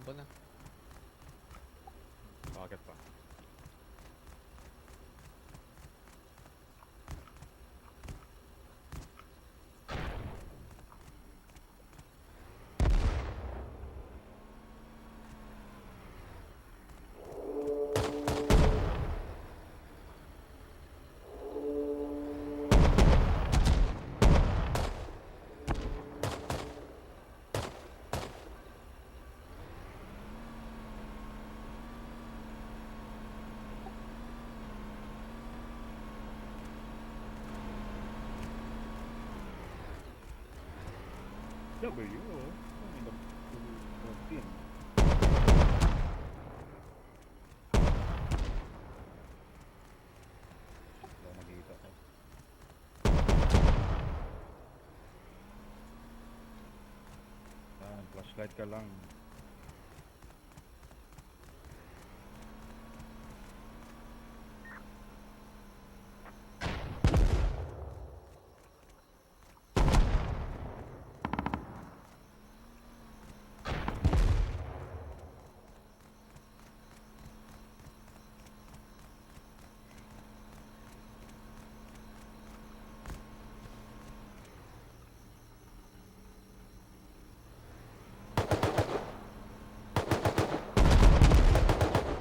Bomba na. Bakit pa? W, oh. Ano ba? 14. Wala nakita ko. Yan, flashlight ka lang.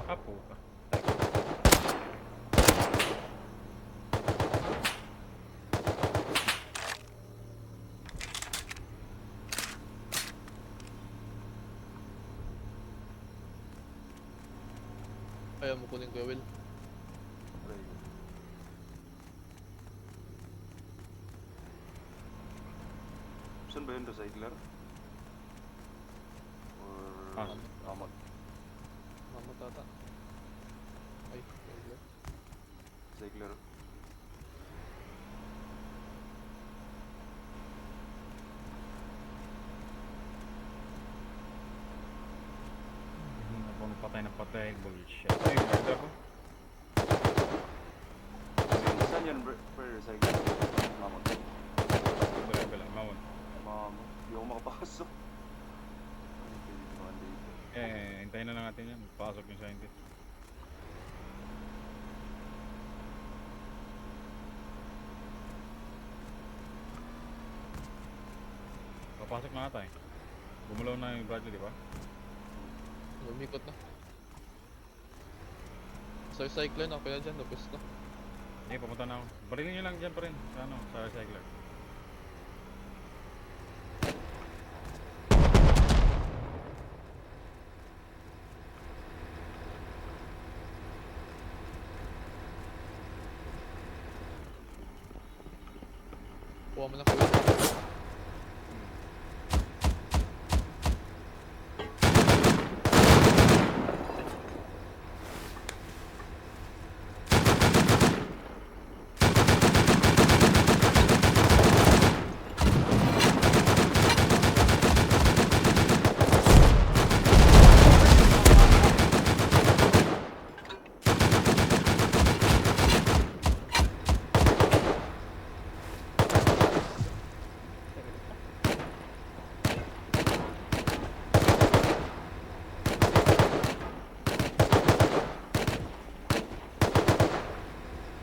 Ah, puta. Ayaw mo kunin Kuya Will. Saan ba yun? Recycler? Or... Ah. Amot? Mama tata. Ay, Kuya Will. Recycler. Hindi na ako napatay na patay. Bullshit. Ay, maganda ko. Saan yan? Recycler? Amot. Bala lang, mawon. Mamamot. Hindi ako makapasok. Ano pwede naman dito? Hintayin na lang natin yan. Pasok yung scientist. Papasok na ata eh. Gumalaw na yung Bradley, di ba? Lumikot na. Sa recycler na, kaya dyan, lapis na. Hindi, pumunta na ako. Barilin nyo lang dyan pa rin. Sa ano, sa recycler. Kuha mo na Kuya Will.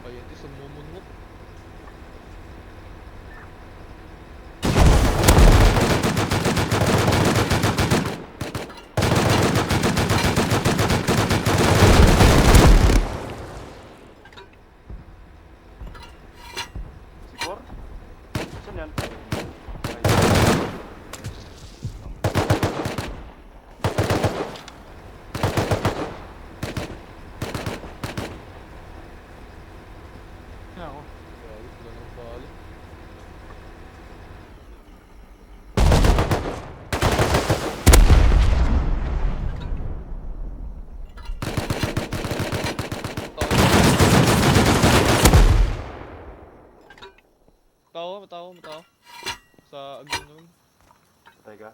Ay, hindi sa mumon mo. Si Cor? Saan yan? Yan ako. Grabe, wala nang bala. Tao. Tao. Sa agin nun. Patay ka?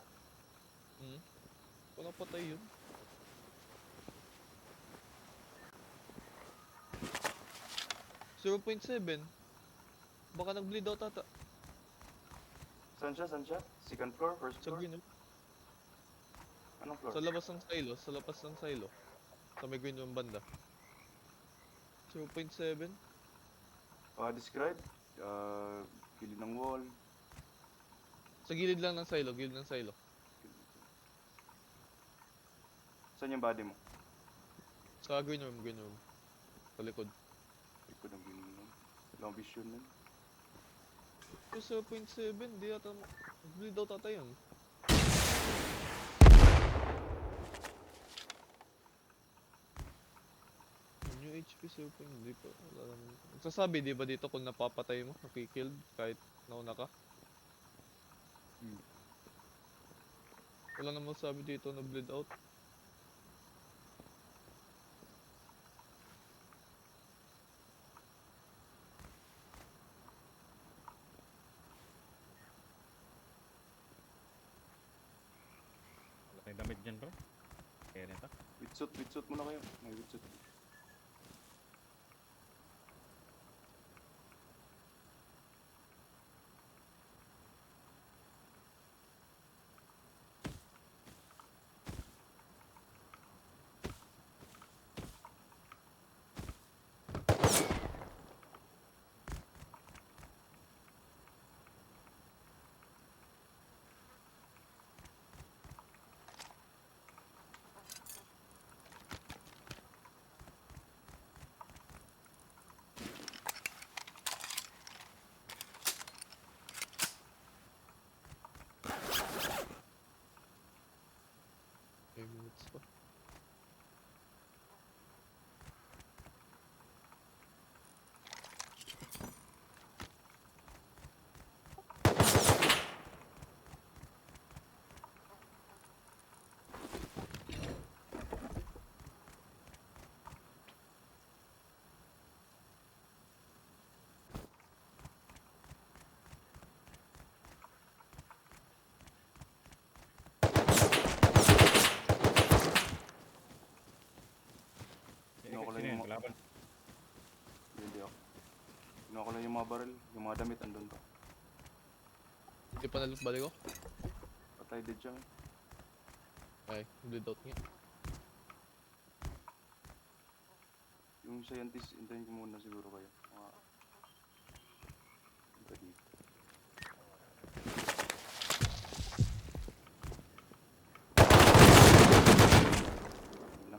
Kung patay yun. .7. Baka nag-bleed out ata. Saan siya? Second floor? First Sa floor? green, no? Anong floor? Sa labas ng silo, sa labas ng silo. Sa may green yung banda. 2.7. Describe. Uh, Gilid ng wall. Sa gilid lang ng silo, gilid ng silo. Saan yung body mo? Sa green room, green room. Sa likod. Likod ng green room. Long vision nun. Yung 0.7, di ata, bleed out ata yun. New HP 0. Hindi pa alam. Nagsasabi di ba dito kung napapatay mo, nakikill kahit nauna ka? Hmm. Wala namang sabi dito na bleed out. Wala tayong damit dyan bro. Kaya nito. Witsuit muna kayo. May witsuit. Minutes pa. Kinuha ko lang Sino yung yun? mga... Kalaban. Hindi ako. Kinuha ko lang yung mga barrel. Yung mga damit andun pa. Hindi pa nalut balik ko. Patay din siya. Ay, bleed out nga. Yung scientist, hintayin ko muna siguro kayo. Iba dito. Yun na.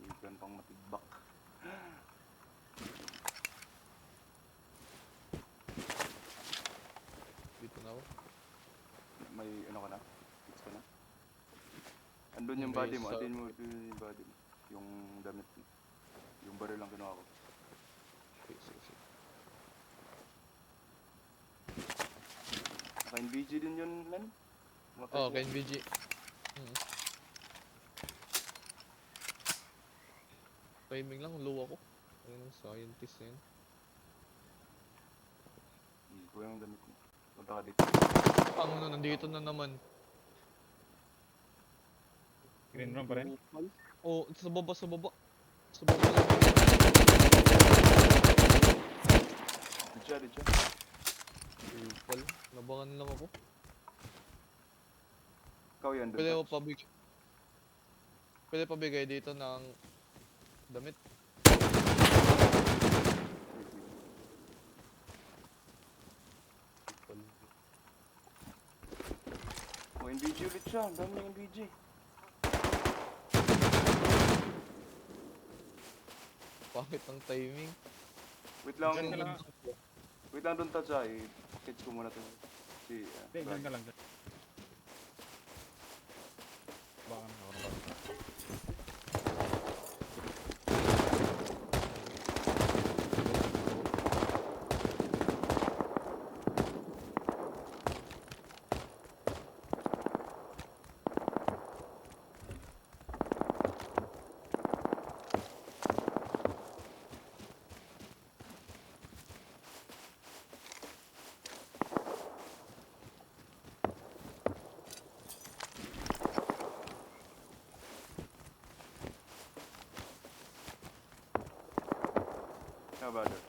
Ikan pang matigbak. Dito na ako. May ano ka na? Hits ka na? Andun yung May body mo. sa- Atin mo yung body mo. Yung damit mo. Yung barrel lang kinuha ko. Okay, sige, sige. Naka-NVG din yun, Len? Oh, kay NVG. Timing lang, low ako. Ayun ang scientist na yun. Kuha yung damit mo. Punta ka dito. Ang ano, nandito na naman. Green room pa rin. Oh, sa baba, sa baba. Sa baba lang. Di siya. Pal, nabangan lang ako. Ikaw yan, Pwede dun ako pabigay. Pwede pabigay dito ng damit. Pal. Oh, NVG ulit siya. Ang dami ng NVG. Pangit ang timing. Wait lang. Diyan ka lang. Wait lang dun, Tatsa. I-catch ko muna to. Si, Hindi, dyan ka lang. Dyan. Baka na ako na ba? How about it?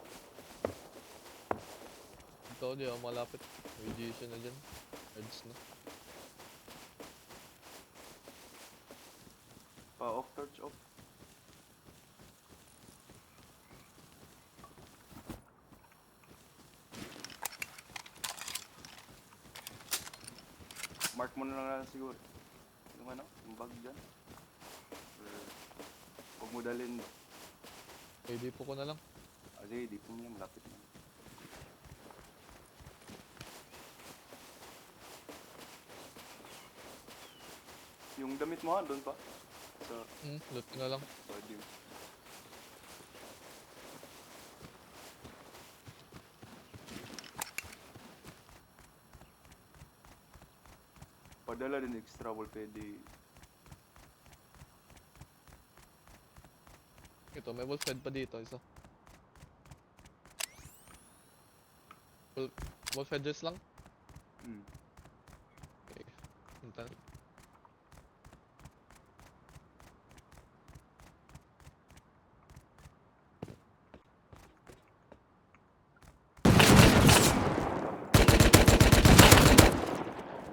Ito, di ako malapit. May GC na dyan. Heads na. Off torch, off. Mark mo na lang siguro. Yung ano, yung bag dyan. Or, huwag mo dalhin. Pwede po ko na lang. Sige, di po niya, malapit na. Yung damit mo doon pa? Sa Loot ko na lang. podium. Padala din extra wall pwede. Ito, may wolf head pa dito, isa. Wolf heads lang? Hmm. Okay. Punta na.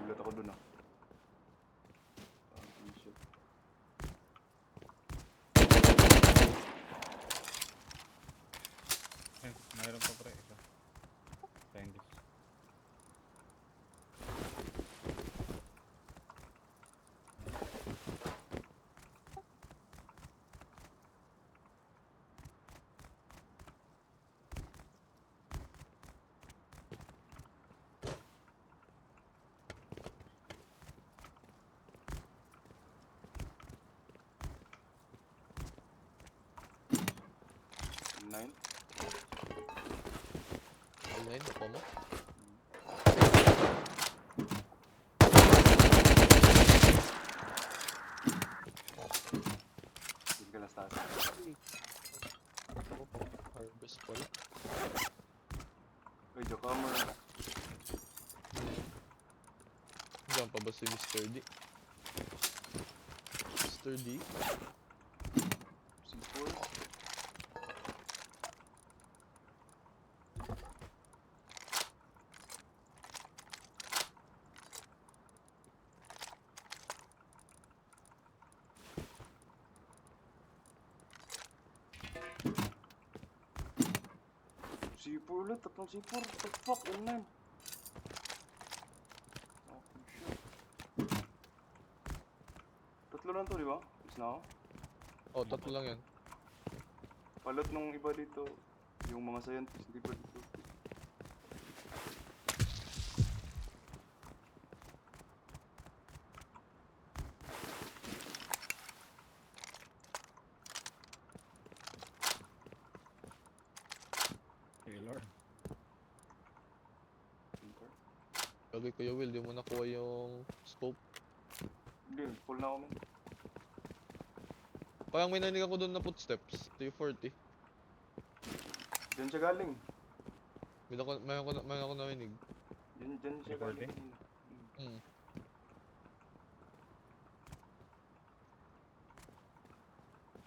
Gulat ako dun ah. Shit. Mayroon pa pre. Isa. Thanks. Nine. Online, ako mo. Hindi ka last taas. Ako po. Harvest pala. Uy, Jokamer. Diyan pa ba si Mr. D? Mr. D? C4. C4 ulit, tatlong C4. What the fuck, N9? Oh, shit. Tatlo lang to, di ba? Is na ako? Oh, tatlo lang yan. Palot nung iba dito, yung mga scientist, di ba dito? Taylor. Lagi Kuya Will, di mo nakuha yung scope. Hindi, full na ako man. Parang may narinig ako doon na footsteps. 340. Diyan siya galing. May ako narinig. Diyan siya Recording? galing kanina. Hmm.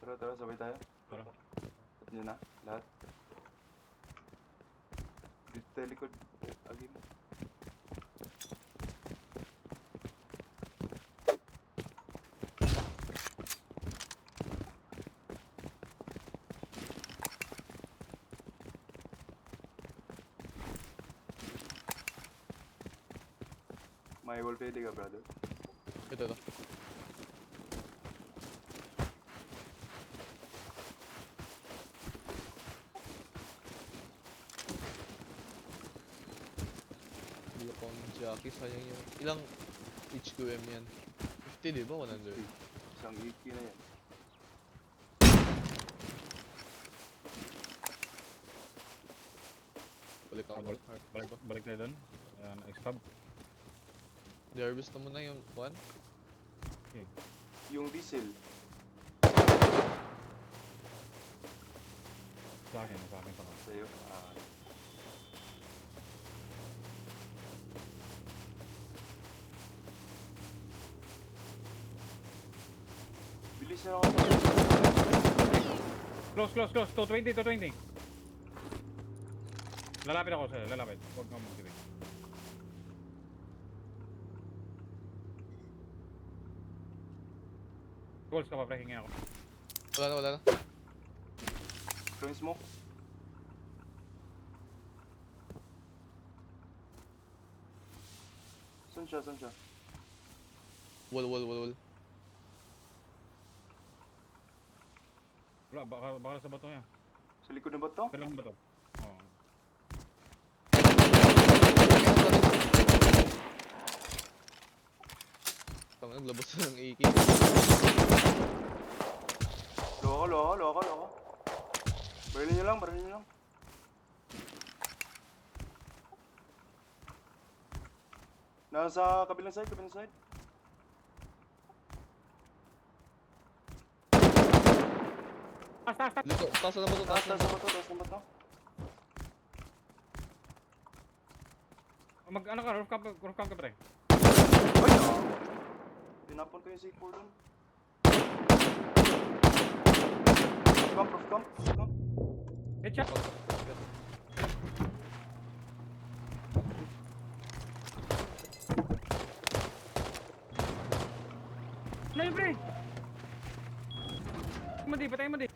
Tara, sabay tayo. Tara. At nyo na, lahat. Dito tayo likod. Agin. May wall pwede ka, brother. Ito to. Hindi ako ng jockey, sayang yung... Ilang HQM yan? 50 di ba? 100? Isang iki na yan. Balik ako. Balik na doon. X-Fab. Di-harvest na muna yung 1. Yung diesel. Sa akin pa ka. Sa'yo. Bilis na ako. Close. 220. Lalapit ako sa'yo, lalapit. Huwag kang magtibig. Mag-walls ka pa, pre. Hingin ako. Wala na, wala na. Throw yung smoke. Saan siya? Saan siya? Wall, wall, wall, wall. Wala, baka sa bato niya. Sa likod na ba to? Kailan ba to? Oo. Tama, naglabas na ng AK. Loko. Barilin nyo lang. Nasa kabilang side. Taas! Dito, taas na ba ito? Taas na ba to? Ano ka, roof camp ka, pre. Ay, ah! Tinapon ko yung C4 dun. Roof camp. Headshot! Ano yun, pre? Patay mo di.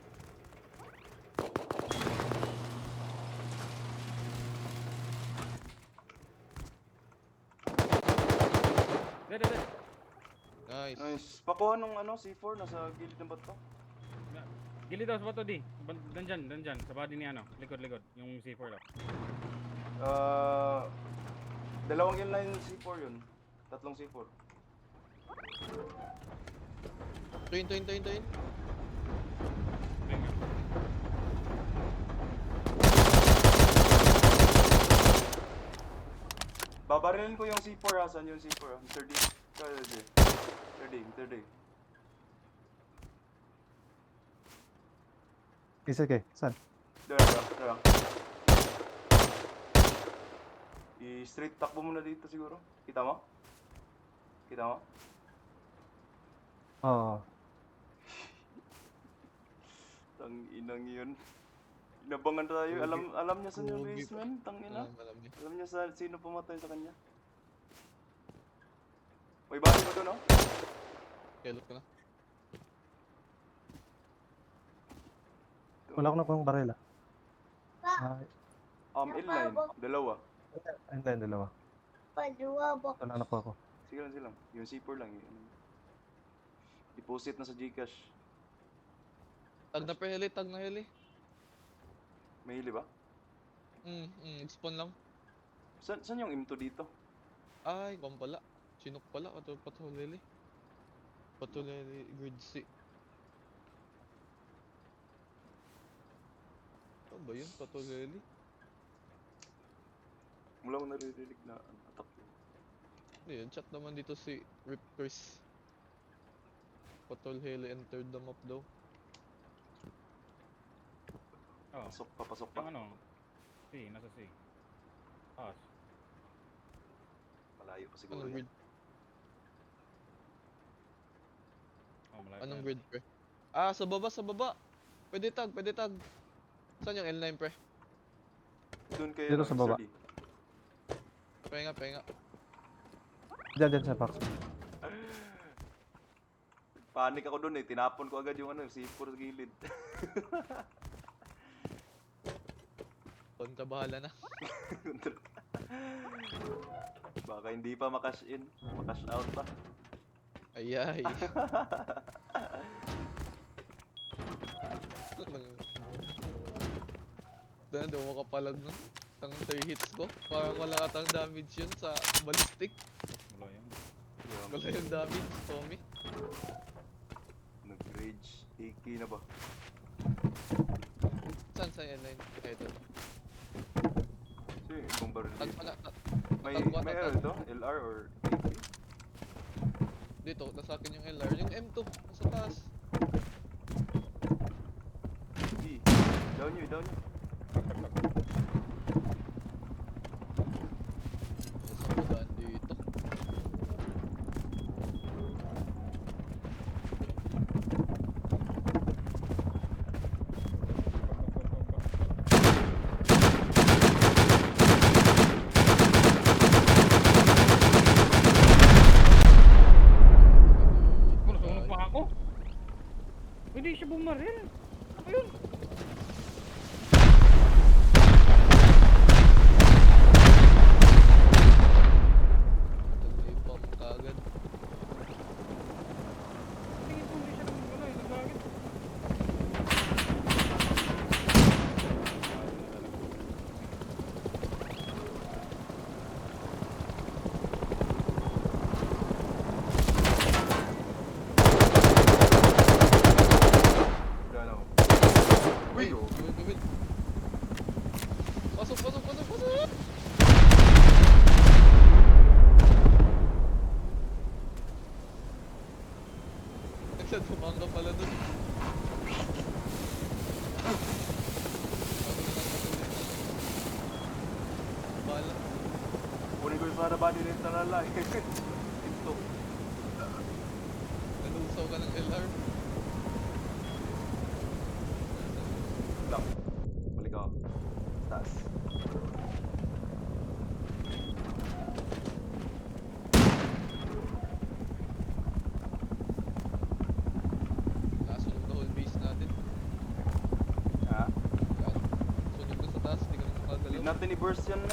Dead. Nice. Nice. Pakuha nung C4 nasa gilid ng bato. Gilid daw sa bato di. Dandyan. Sa body ni ano. Likod. Yung C4 daw. Dalawang inline C4 yun. Tatlong C4. Twin. Ayun nga. Babarilin ko yung C4 ha. Saan yung C4 ha? Mr. D. Mr. D. Sige, saan? Dara. I-straight takbo muna dito siguro. Kita mo? Oo. Tang inang yun. Inabangan tayo. Alam niya saan yung Pogi. basement. Tang ina. Alam niya. Alam niya sino pumatay sa kanya. May body ba doon, no? Kelot ka na. Wala ko na kung baril ah. Inline. Dalawa. Hindi, dalawa. Wala na po ako. Sige lang. Yung C4 lang. Deposit na sa Gcash. Tag na heli. May hili ba? Spawn lang. Saan yung M2 dito? Ay, kung pala. Sinok pala. Patulili. Grid C. Ano ba yun? Patulili? Wala ko naririnig na attack yun. Ano yun? Chat naman dito si Rip Chris. Patulili entered the map daw. Oo. Papasok pa. Yung ano? C, nasa C. Taas. Malayo pa siguro Anong yan. grid? Oh, malayo Anong pa yan. grid, pre? Ah, sa baba. Pwede tag. Saan yung L9, pre? Doon kayo Dito sa baba. Mr. D. Penga. Diyan sa box. Panik ako doon eh. Tinapon ko agad yung C4 sa gilid. Konta bahala na. Baka hindi pa makash in. Makash out pa. Ayay. Daw makapalag nun. Tang 3 hits ko. Parang wala atang damage yun sa ballistic. Wala yan. Wala yung damage, Tommy. Nag-rage. AK na ba? Saan sa L9? Ito. Sige, kung baril Tag dito. pala. May tagwa, ano tag. ito? LR or AK? Dito, nasa akin yung LR. Yung M2, nasa taas. E. Down nyo. Tag. Nasa budaan dito. Sunog pa ako. bumaril. Ano ba yun? Tuloy pa mo kaagad. Tingin ko hindi siya ano, nagagit. Wala na ako. Uy, Uy, oh. gawin, gawin. Pasok, pasok, pasok, pasok! Nagsatumang ka pala dun. Bala. Kunin ko yung para body rin sa lalaki. Ito. Nalusaw ka ng LR. Lang. Balik ako. Taas. Nasunog na whole base natin. Ha? Sunog na sa taas, hindi ka na Hindi makagalaw. natin i-burst yan na.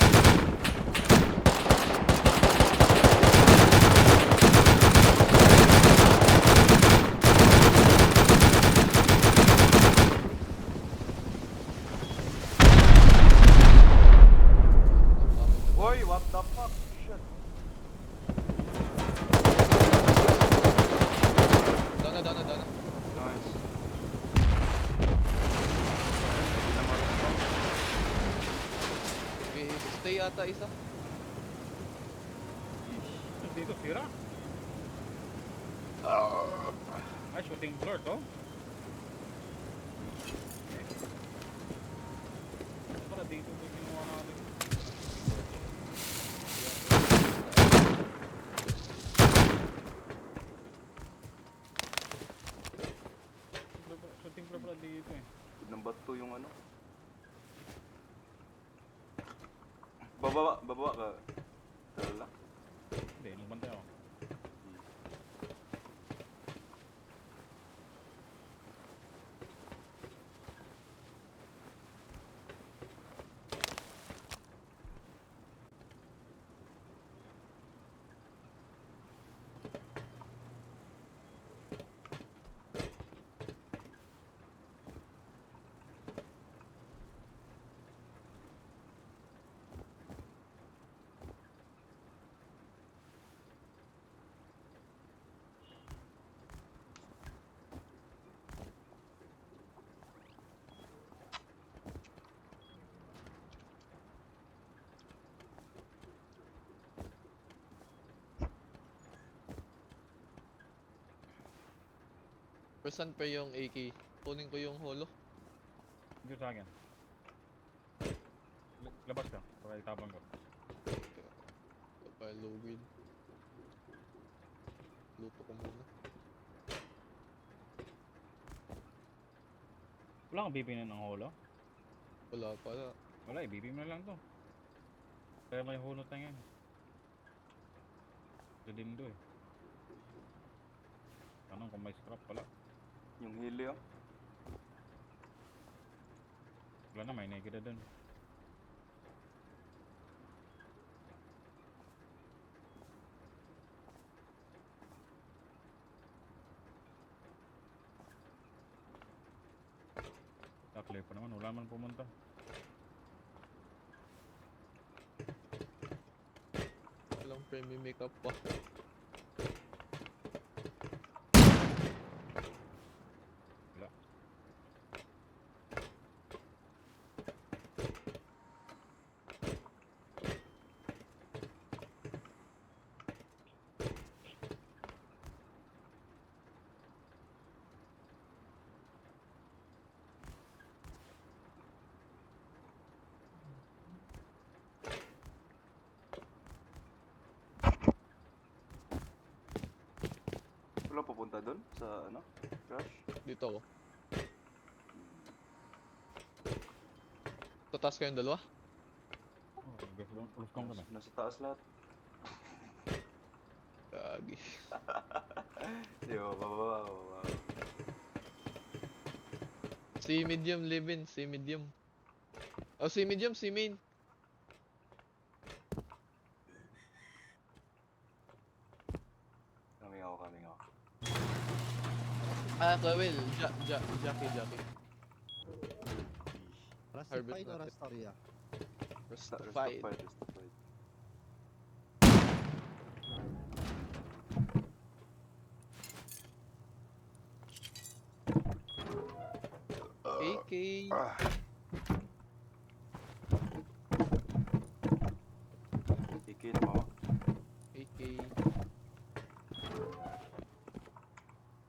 Oy, what the fuck? Shit. Dana, dana, dana. Nice. Okay, stay ata isa. Dito, sira. Ay, shooting floor to. Para dito yung ginawa natin. Shooting floor pala dito eh. Ng bato yung ano. Bababa, bababa ka. Tala. Hindi, lumbantay ako. Persan pa yung AK. Kunin ko yung holo. Dito sa akin. Labas ka, para itabang ko. Para low grade. Luto ko muna. Wala kang bibinin ng holo? Wala pala. Wala, ibibig mo na lang to. Kaya may hulot na yan. Galindo eh. Tanong kung may scrap pala. Yung hili oh. Wala na, may naked na dun. Takli pa naman, wala man pumunta. Walang frame makeup pa. Wala. Wala papunta doon sa ano? Crash? Dito ako. Tataas kayong dalawa? Oh, uluskan ko na. Nasa taas lahat. Gagi. Di ba, bababa, bababa. Si medium live-in, si medium. Oh, si medium, si main. Coming ako, coming ako. Ah, Kawil. Jackie. Rustified o natin. Rastoria? Rustified. Restofied. AK. Ikit mo. AK.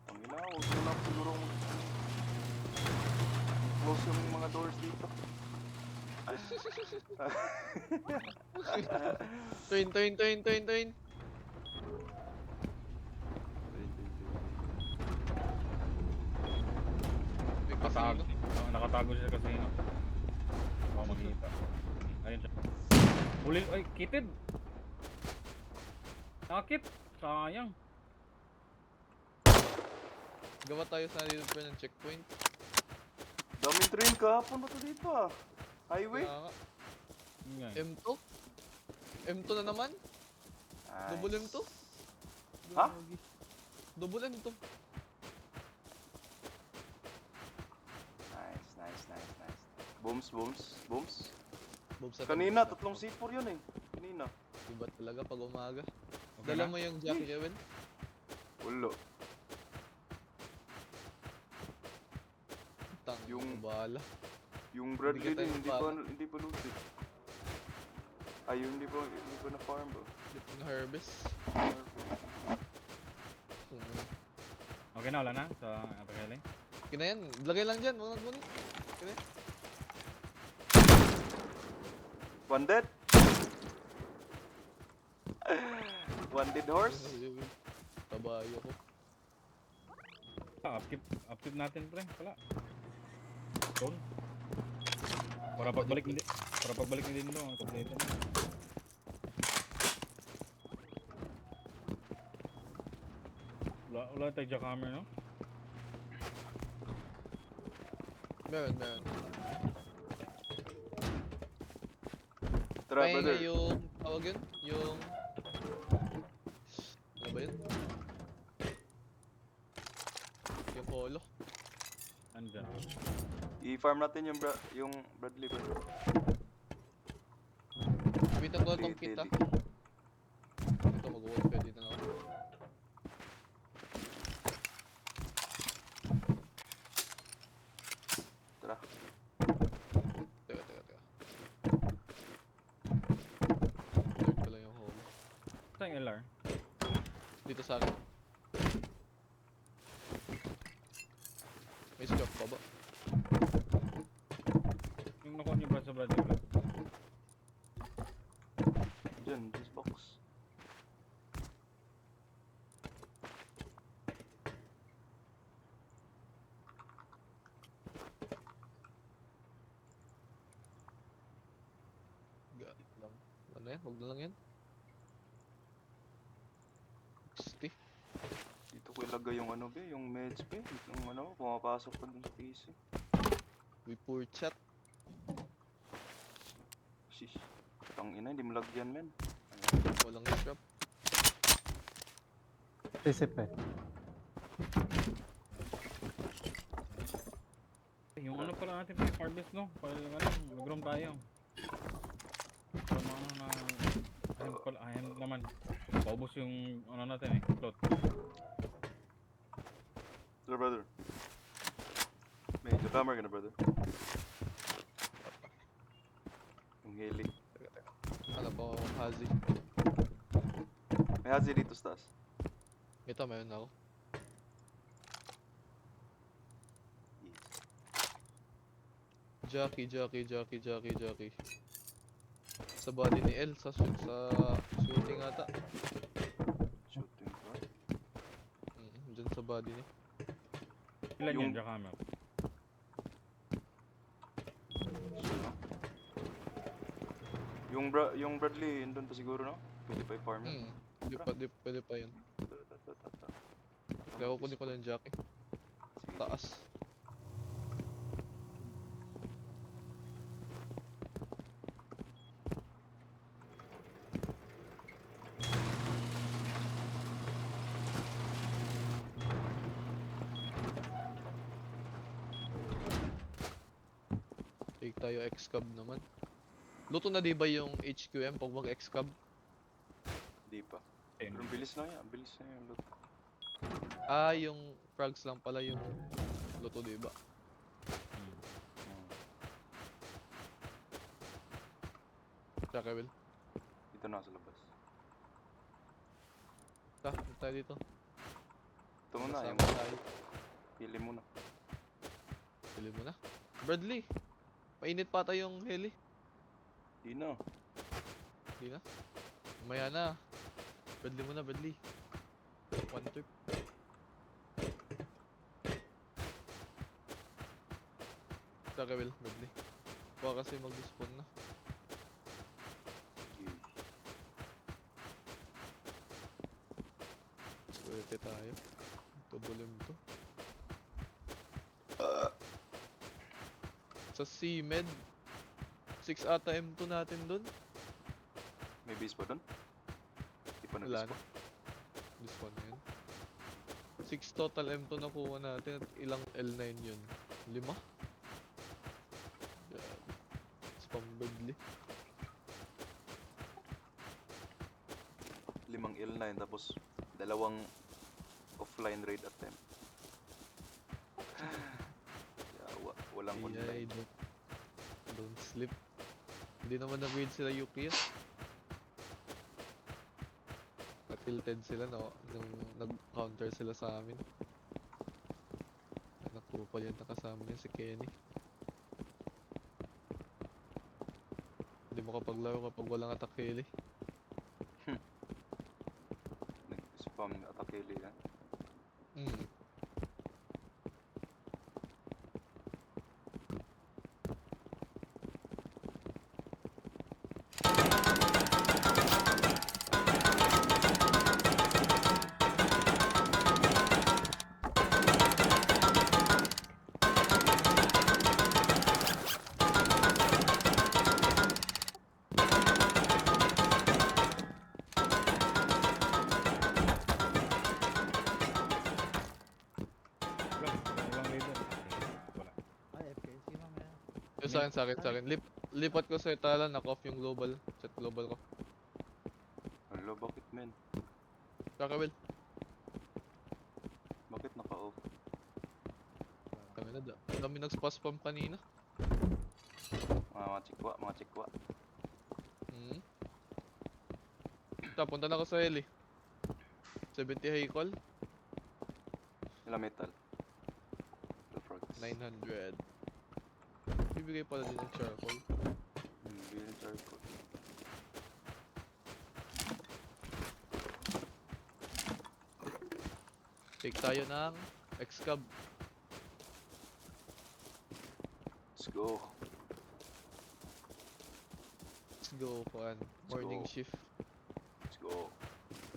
Ang ina, huwag mo lang siguro close yung mga doors dito. Twin. May Nakatago. casino. Nakatago siya sa casino. Baka makita. Ayun siya. Huli, ay, kitid! Nakakit! Sayang. Gawa tayo sa dito pa ng checkpoint. Daming train kahapon na to dito ah. Highway? Kaya nga. Yun nga eh. M2? M2 na naman? Nice. Double M2? Ha? Double M2. Nice. Booms. Bob sa Kanina, tabi. tatlong C4 yun eh. Kanina. Iba talaga pag umaga. Okay Dala na? mo yung Jackie Kevin? Ulo. Tang, Yung- bahala. Yung Bradley Bigyan tayo din, ng hindi pa looted. Ay, yung hindi pa na farm bro. Yung harvest. Okay na, wala na? Sa Apakele? Kina yan, lagay lang dyan, mga gunit. One dead? One dead horse? Kabayo ko. Upkeep natin pre, wala. Stone. Para pagbalik hindi mo, kompleto na. Wala tayo jackhammer, no? Meron. Tara, Kaya nga brother. yung, tawag yun? Yung... Ano ba yun? Yung polo. Andyan. I-farm natin yung Bradley bro. Bitan ko itong kita. Ito mag-work pwede na ako. Tara. Teka. Alert ko lang yung home. Saan yung LR? Dito sa akin. May scope pa ba? Yung nakuha niyo ba sa Bradley Black? Diyan, this box. God lang. Ano yan? Huwag na lang yan. 60. Dito ko ilagay yung ano be, yung meds be. Yung ano, pumapasok pa dun sa PC. We poor chat. Shish. Tangina, hindi malagyan men. Walang strap. Sisip eh. Yung ano pala natin pre, harvest no? Para lang ano, mag-roam tayo. Para ano na... Ayun naman. Paubos yung ano natin eh, plot. Tara brother. May camera ka na brother. Yung heli. Ano po, Hazi. May hazi dito sa taas. Ito, mayroon ako. Jockey. Sa body ni L, sa shooting ata. Shooting pa. Dyan sa body niya. Ilan Yung- yung jackhammer? Yung Bradley, andun pa siguro no? Pwede pa i-farm yun. Pwede pa yun. Kaya kukunin ko lang yung jockey. Sige. Taas. Take tayo X-Cab naman. Luto na di ba yung HQM pag mag-X-Cab? Di pa. Ayun. Pero ang bilis na yan. Ang bilis na yung loot. Ah, yung frags lang pala yung luto di ba? Hmm. Tsaka Will. Dito na sa labas. Punta tayo dito. Ito muna. Yung Kasama tayo. pili muna. Pili mo na. Bradley! Mainit pa tayo yung heli. Di na. Di na? Umaya na. Bradley muna, Bradley. One trip. Tsaka Will, Bradley. Baka kasi mag-spawn na. Yee. Swerte tayo. Tubulim to. Sa C-Med. 6 ata M2 natin dun. May base pa doon? Di pa Wala nag-base na. pa. This one na yun. 6 total M2 nakuha natin at ilang L9 yun? 5? God. Spam Bradley. 5 L9 tapos 2 offline raid attempt. Walang Ay, online. don't sleep. Hindi naman nag-raid sila Yuki. Tilted sila no, nung nag-counter sila sa amin. Nakupal yan nakasama niya si Kenny. Hindi mo kapaglaro kapag walang attack heli. Nag-spam atakili yan. Hmm. Walang radar. Wala. Yung sa akin. Lipat ko sa Itala, knock-off yung global. Set global ko. Hello, bakit men? Tsaka Will. Bakit naka-off? Kami na dami nag-spam kanina. Mga chikwa. Hmm. Punta na ako sa heli. 70 high call. Ilang metal? The frogs. 900. Bibigay pala din ng charcoal. Billion charcoal. Take tayo ng X-Cab. Let's go. Let's go, Juan. Morning go. shift. Let's go.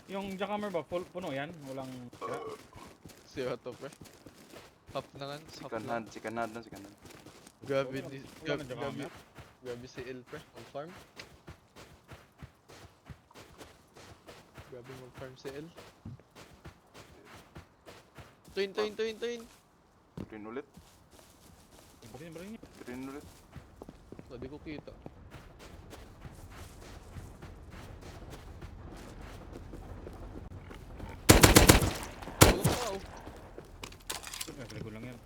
Yung jackhammer ba? Puno yan? Walang... Zero to, pre. Half na nga. Half Second na. hand lang. Grabe, Wala- ni- wala grabe, na jackhammer? grabe si El, pre. Ang farm. Grabe mag-farm si El. Twin. Green ulit. Barin niya. Green ulit. Hindi ko kita. Walang tao. Sa likod lang yan.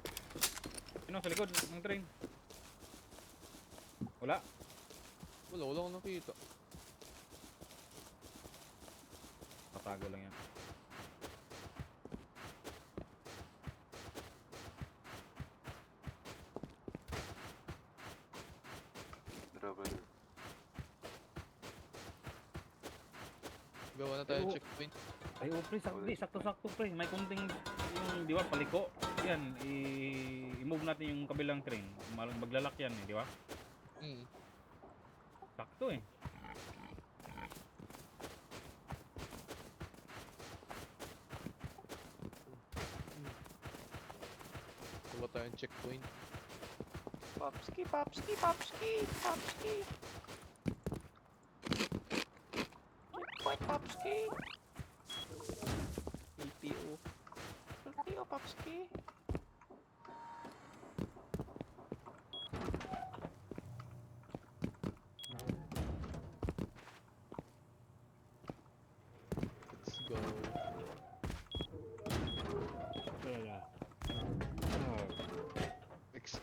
Ano, sa likod ng train. Wala. Wala akong nakita. Tatago lang yan. Traveler. Gawa na tayo Oo. checkpoint. Ay, oh, pre, sakto-sakto, pre. May kunting yung, di ba, paliko. Yan, i-move natin yung kabilang train. Maglalak yan, di ba? Hmm. Sakto eh. Gawa tayong checkpoint. Popski. Checkpoint, Popski. LTO. Popski.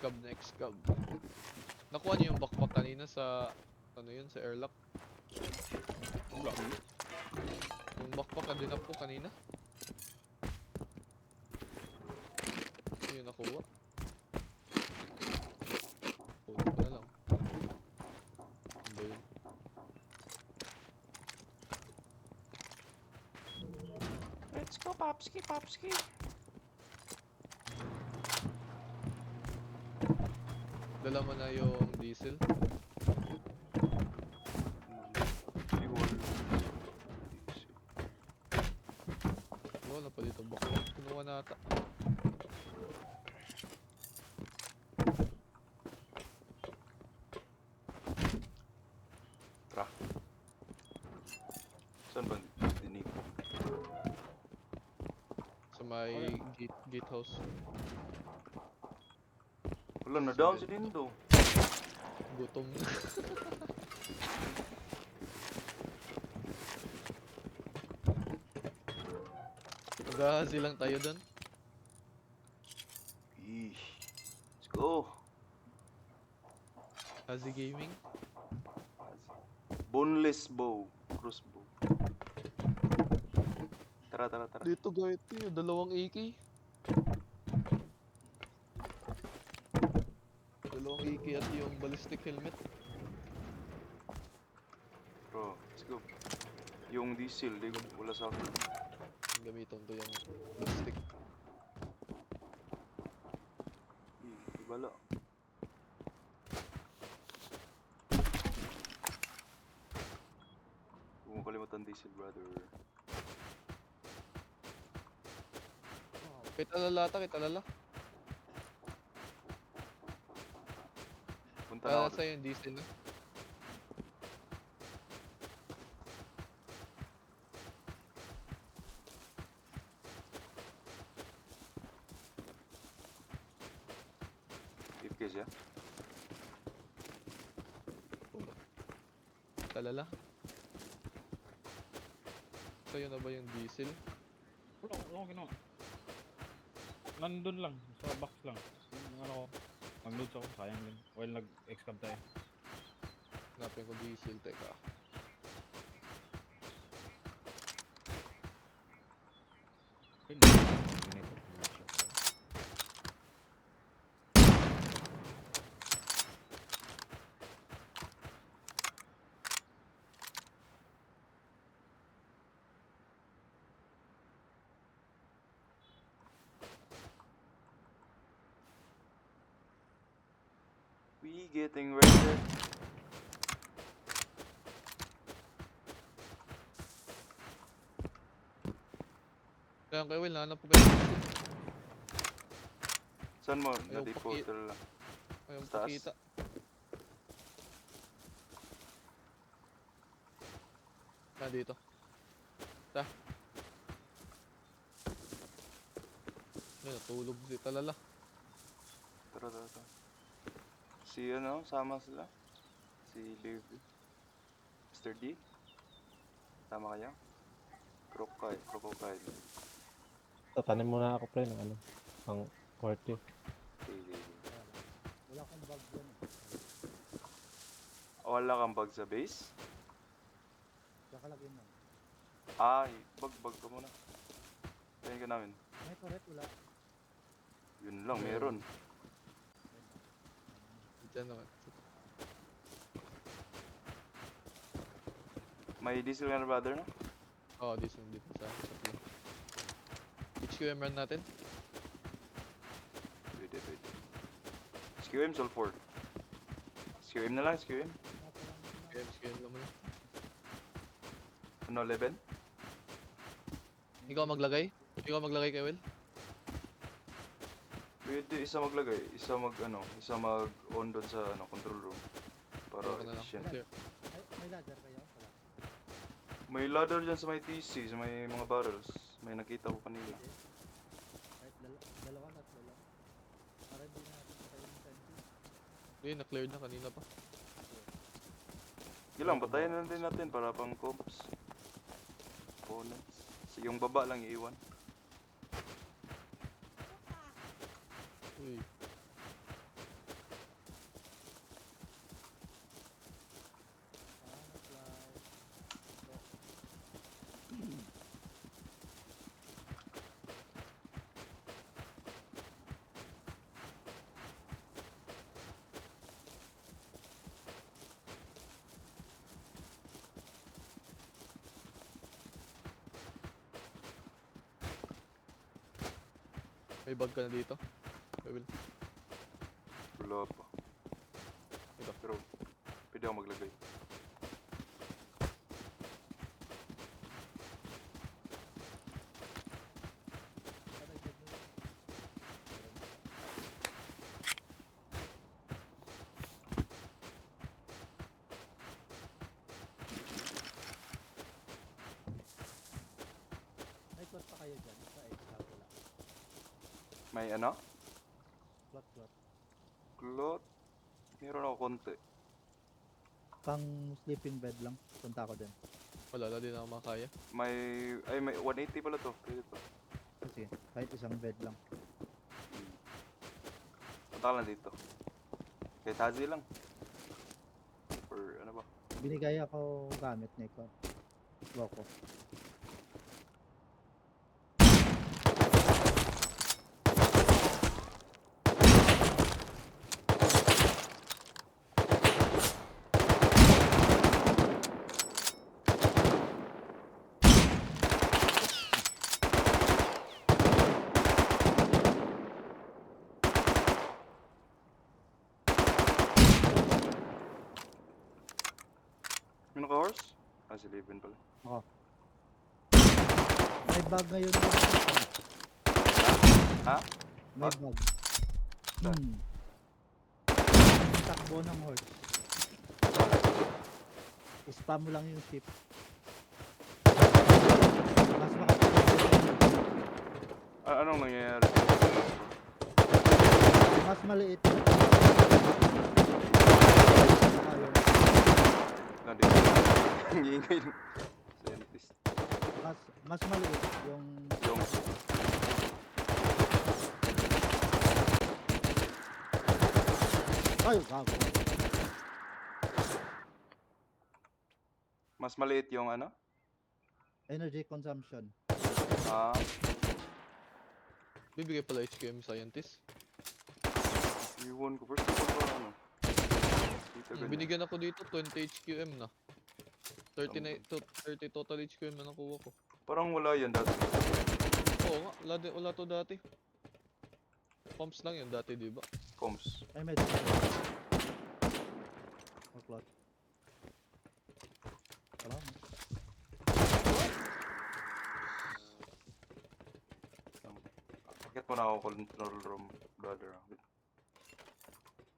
X-cab na X-cab. Nakuha niyo yung backpack kanina sa, ano yun, sa airlock. Wala. Yung backpack na dinap ko kanina. Ano yun nakuha? Kunin ko na lang. Ano ba yun? Let's go, Popski, Popski. Dala mo na yung diesel. Fuel. Wala pa dito backpack. Kinuha na ata. Tara. Saan ba dinig? Sa may gatehouse. Wala na down si Dindo. Gutom na. Magahasi lang tayo dun. Eesh. Let's go. Hazy Gaming. Boneless bow. Crossbow. Tara, tara, tara. Dito guys, yung dalawang AK. Dalawang AK at yung ballistic helmet. Bro, let's go. Yung diesel, di ko wala sa akin. Gamiton to yung ballistic. Ibala. Huwag mo kalimutan diesel, brother. Kita lala ata, kita lala. Punta na Para ako. sa yung diesel na. Ipkes ya? Talala. Sa'yo na ba yung diesel? Wala akong ginawa. Nandun lang, sa box lang. Yung ano ko, mag-loads ako, sayang din. While nag-excab tayo. Hanapin ko diesel, teka. We getting ready. Kaya kay Will, nahanap ko ba yung diesel? Saan mo? Ayaw Na-default paki- lang. Ayaw Taas. pakita. Dito. Ta. Ay, natulog si Talala. Tara, tara, tara. Si ano, sama sila. Si Liv. Mr. D. Tama kaya? Crocodile. Tatanim muna ako pre ng ano, pang 40. Sige. Wala akong bag yan. Wala kang bag sa base? Kakalagyan lang. Ay, bag ka muna. Tayin ka namin. May turret, wala. Yun lang, meron. Diyan naman. May diesel ka na, brother, no? Oo, dito sa tatlo. HQM run natin. Pwede. SQM, Sulfur. SQM na lang, SQM. HQM lang muna. Ano, 11? Ikaw maglagay? Ikaw maglagay kay Will? Pwede, isa maglagay, isa mag-on doon sa control room. Para Okay na lang. efficient. Clear. May ladder kayo? Wala. May ladder dyan sa may TC, sa may mga barrels. May nakita ko kanina. Kahit dalawa, tatlo lang. Para hindi na natin patayin yung fences. Hindi, na-cleared na kanina pa. Sige lang, patayin na din natin para pang comps. Opponents. Yung baba lang iiwan. Uy. May bag ka na dito. Will. Wala pa. Ito. Pero, pwede ako maglagay. Padagdag mo yun. May clot pa kayo dyan sa extra wala. May ano? Clot. Cloth. Meron ako konti. Pang sleeping bed lang. Punta ako din. Wala din ako makaya. May 180 pala to. Pwede to. Kasi kahit isang bed lang. Punta ka lang dito. Kay Tazi lang. Or ano ba? Binigay ako gamit ni ko. Loko. May naka-horse? Ah, si Leven pala. May bag ngayon. Ha? May Bag? bag. Saan? Takbo ng horse. Spam mo lang yung ship. Mas Anong nangyayari? mas maliit. Ayun. Nandito. Ang ingay ng scientist. Mas maliit yung Yung ay gago. mas maliit yung ano? Energy consumption. Ah, Bibigay pala HQM scientist. iwan ko. First of all pa ano? Dito ganyan. Binigyan ako dito 20 HQM na. 39 to 30 total HQM na nakuha ko. Parang wala yan dati. Oo nga, wala to dati. Pumps lang yun dati, di ba? Comms. Ay may cloth. Wala mo. Bakit mo na ako control room, brother?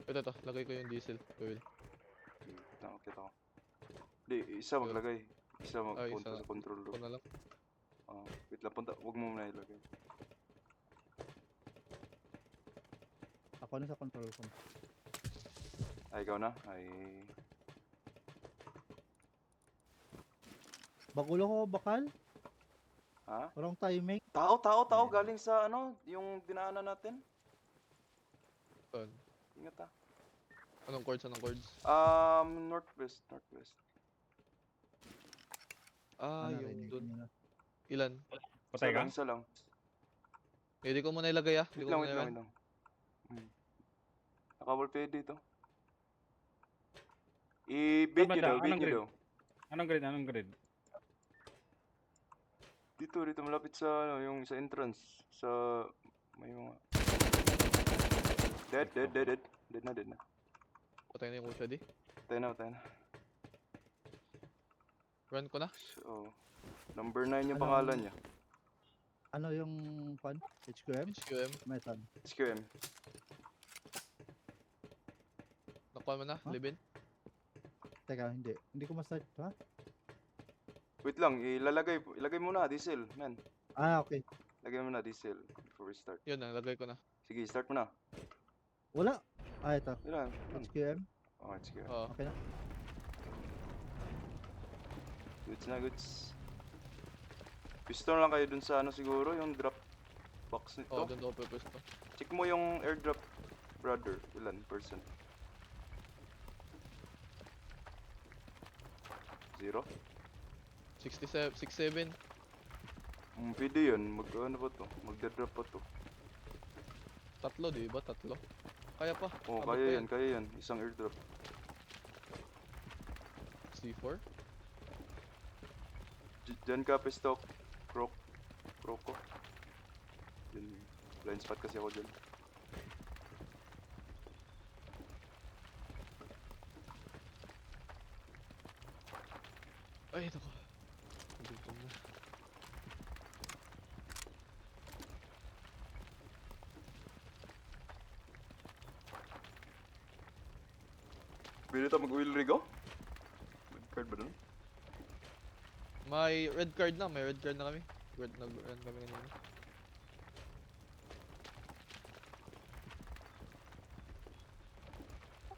Ito, lagay ko yung diesel. Will. Kita ko. Di, isa maglagay. Isa magpunta isa. sa control Ito room. na lang. Wait lang, punta. Huwag mo muna ilagay. Ako na sa control room. Ay, ikaw na? Ay, Bagulo ko bakal. ha? Wrong timing. Tao, galing sa ano, yung dinaanan natin. Saan? Ingat ah. Anong chords? Northwest. Ah, yung Narinig dun. niyo na. Ilan? Patay ka? Isa lang. Hindi ko muna ilagay ah. Hindi Wait ko lang. muna ilagay. Nakawal pwede dito. I-bait Saan nyo daw, banda? bait nyo daw. Anong grade? Dito, malapit sa, ano, yung sa entrance. Sa, may mga... Dead na. Patay na yung Usha di. Tayo na. Run ko na. So, number 9 yung Ano? pangalan niya. Ano yung pan? HQM? HQM. Metan. SQM. Nakuha mo na. Huh? Libin. Teka, hindi. Hindi ko ma-start. Ha? Wait lang, ilagay mo na, diesel, man. Ah, okay. Lagay mo na diesel before we start. Yun na, lagay ko na. Sige, start mo na. Wala. Ah, ito. Yun lang. HQM. Oh, SQM. Oo. Okay na. Goods. Piston lang kayo dun sa ano siguro, yung drop box nito. Oo, doon ako pwesto. Check mo yung airdrop, brother. Ilan person? 0? 67, 67. Pwede yun. Ano ba to? Magdadrop pa to. Tatlo, di ba? Tatlo. Kaya pa. Oh, Abot kaya pa yan. Isang airdrop. C4. Diyan ka, Pesto. Kroko. Diyan. Blind spot kasi ako dyan. Ay, naku. Gutom na. Pwede tayo mag-oil rig oh? Red card ba dun? May red card na, may red card na kami. Nag-run kami kanina.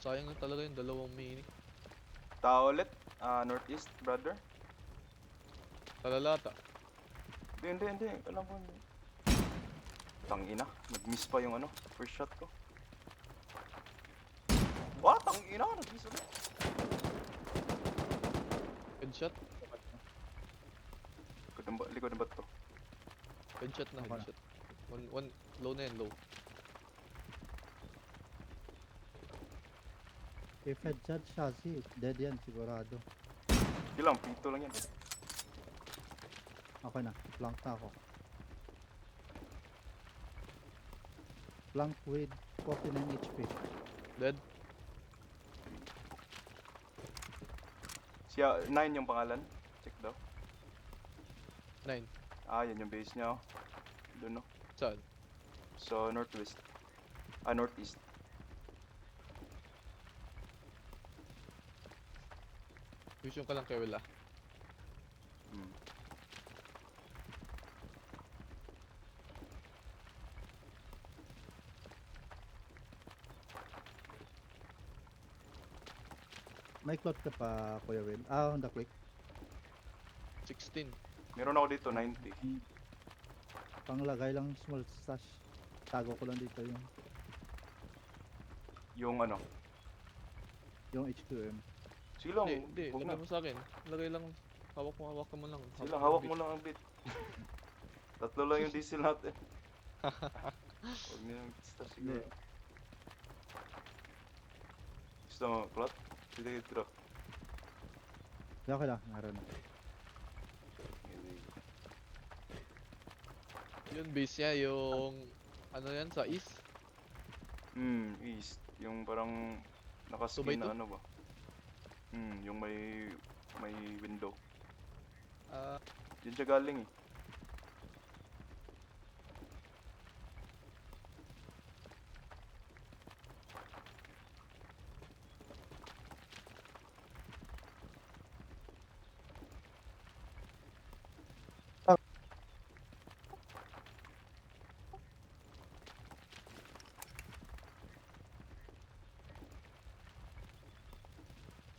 Sayang na talaga yung dalawang mini. Tao ulit. Northeast, brother. Talalata. Hindi. Alam ko hindi. Tangina. Nag-miss pa yung ano, first shot ko. What? Tangina, nag-miss ulit. Headshot. Likod ng ba't to? Headshot na, Ako na. headshot. One, low na yan, low. If headshot chassis, dead yan sigurado. Ilang, pito lang yan. Okay na, flank na ako. Flank with 49 HP. Dead. Siya, 9 yung pangalan. Check daw. 9. Yan yung base niya oh. Doon no. Saan? So, northwest. Northeast. Vision ka lang kay Willa. Hmm. May cloth ka pa, Kuya Will. On the quick. 16. Meron ako dito, 90. Panglagay lang small stash. Tago ko lang dito Yung ano. yung HQM. Silang, Hindi, huwag lagay na. mo sa akin. Lagay lang. Hawak mo lang. Silang, hawak mo lang ang bit. Tatlo lang yung diesel natin. Huwag niyo yung stash siguro. Gusto mo, plot? Sige, tira. Okay na, meron. Yun, base niya, yung... Ano yan, sa east? East. Yung parang nakaskin 2x2? na ano ba? Yung may window. Ah, Diyan siya galing eh.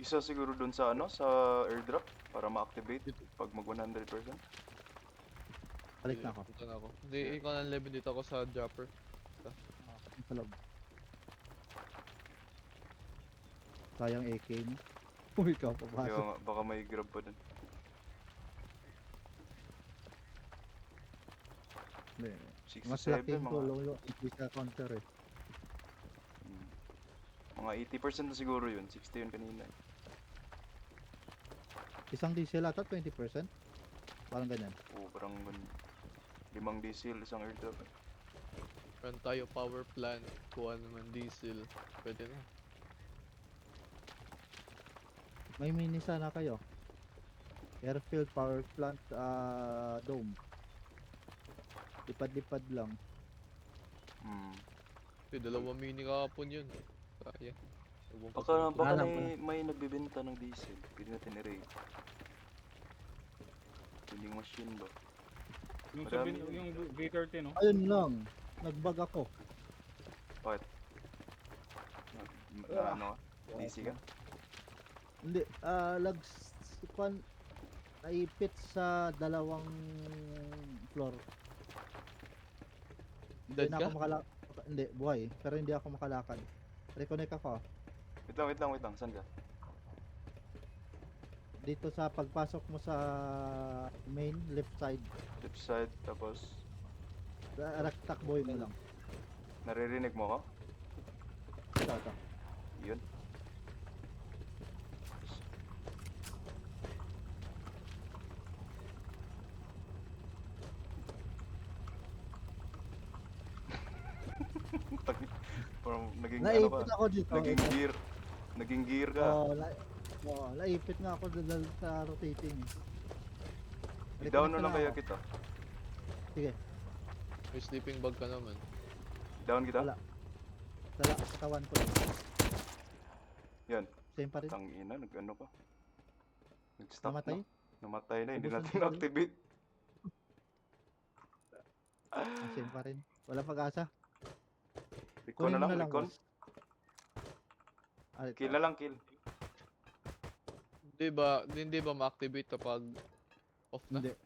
Isa siguro dun sa ano, sa airdrop para ma-activate pag mag 100%. Balik na ako. punta na ako. Hindi, ikaw na 11 dito ako sa dropper. Sa loob. Sayang AK mo. Uy, ikaw papasok. Kaya nga, baka may grab pa dun. Hindi. 67 Mas laking mga, tulong yung AK sa counter eh. mm, mga 80% na siguro yun. 60 yun kanina eh. Isang diesel ata, 20%? Parang ganyan. Oo, parang 5 diesel, isang airdrop eh. Run tayo power plant, kuha naman diesel. Pwede na. May mini sana kayo. Airfield power plant dome. Lipad-lipad lang. Dalawang mini kahapon yun. Kaya. Ewan ko Baka, saan. baka Alam ko may nagbibenta ng diesel. Pwede natin i-raid. Vending machine ba? Yung Marami sabihin, yun. yung V30 no? Ayun lang. Nagbag ako. Bakit? Ano? DC ka? Hindi, kwan, naipit sa dalawang floor. Dead Hindi na ka? ako hindi, buhay. Pero hindi ako makalakad. Reconnect ako. Wait lang. Saan ka? Dito sa pagpasok mo sa main left side. Left side, tapos Takboy mo lang. naririnig mo ako? Ito. Yun. Parang naging ano ka. Naipit ako dito. Naging gear. Naging gear ka. Naipit nga ako dahil sa rotating. I-down na Reconnect lang kaya ako. kita. Sige, May sleeping bag ka naman. Down kita? Wala. dala sa katawan ko. Yan. Same pa rin. Tangina, nag-ano ka. Nag-stop Namatay. na. Namatay na, hindi Ubusan natin ko rin. activate. Same pa rin. Walang pag-asa. Recon Kunin na mo lang, na lang, recon. boss. Alit Kill na lang, kill. Hindi ba ma-activate kapag off na? Hindi.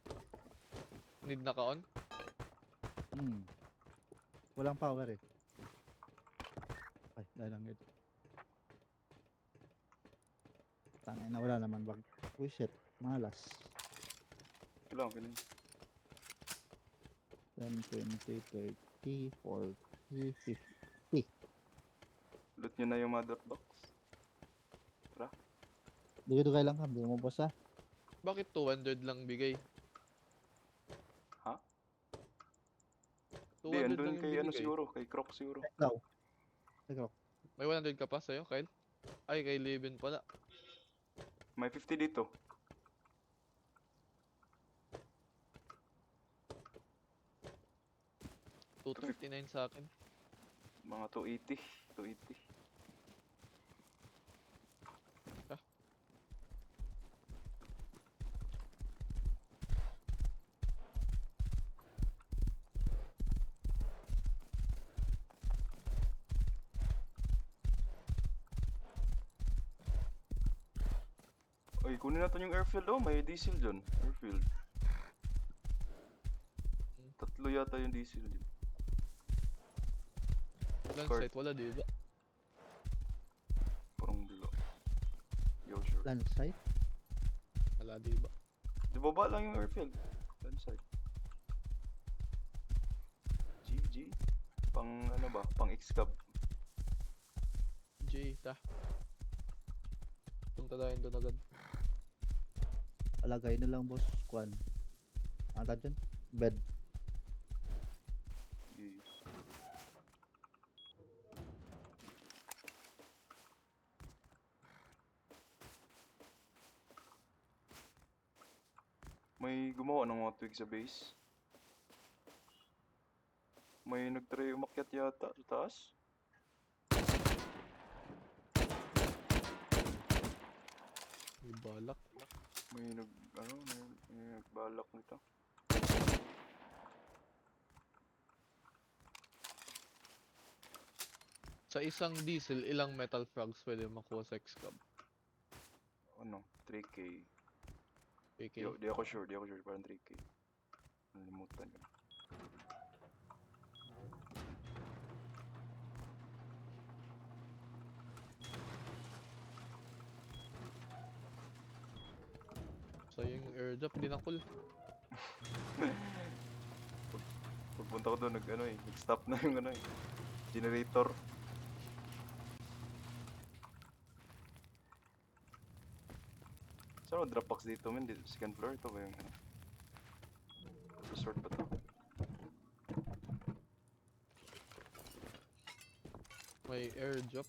Need naka-on? Walang power eh. Ay, dahil lang ito. Tangay na wala naman bag. Uy shit, malas. Kill lang, kill lang. 10, 20, 30, 40, 50. Loot nyo na yung mother box. Dugay-dugay lang kami, mo boss ha. Bakit 200 lang bigay? Ha? 200 Hindi, lang andun yung kay ano binigay. siguro, kay Croc siguro. Ikaw. Ikaw. May 100 ka pa sa'yo, Kyle? Ay, kay Levin pala. May 50 dito. $239 sa akin. Mga 280. 280. Oy, kunin natin yung airfield oh, may diesel dyan. Airfield. Tatlo yata yung diesel dyan. Land Card. site, wala di ba? Parang bilo. Yo, sure. Land site. Wala di ba? Di baba lang yung airfield. Land side. GG. Pang ano ba? Pang X-Cab. J, ta. Punta tayo doon agad. Alagay na lang boss. Kwan. Ano tawag dyan? Bed. GG. May gumawa ng mga twig sa base. May nagtry umakyat yata sa taas. May balak. May nagbalak nito. Sa isang diesel, ilang metal frogs pwede makuha sa X-Cab? Ano? 3K. PK. Di ako sure. Parang 3K. Nalimutan ko. So yung airdrop, hindi na cool. Pagpunta ko doon, nag-stop na yung generator. Saan drop box dito, man? Dito, second floor, ito ba yung resort ba to? May airdrop.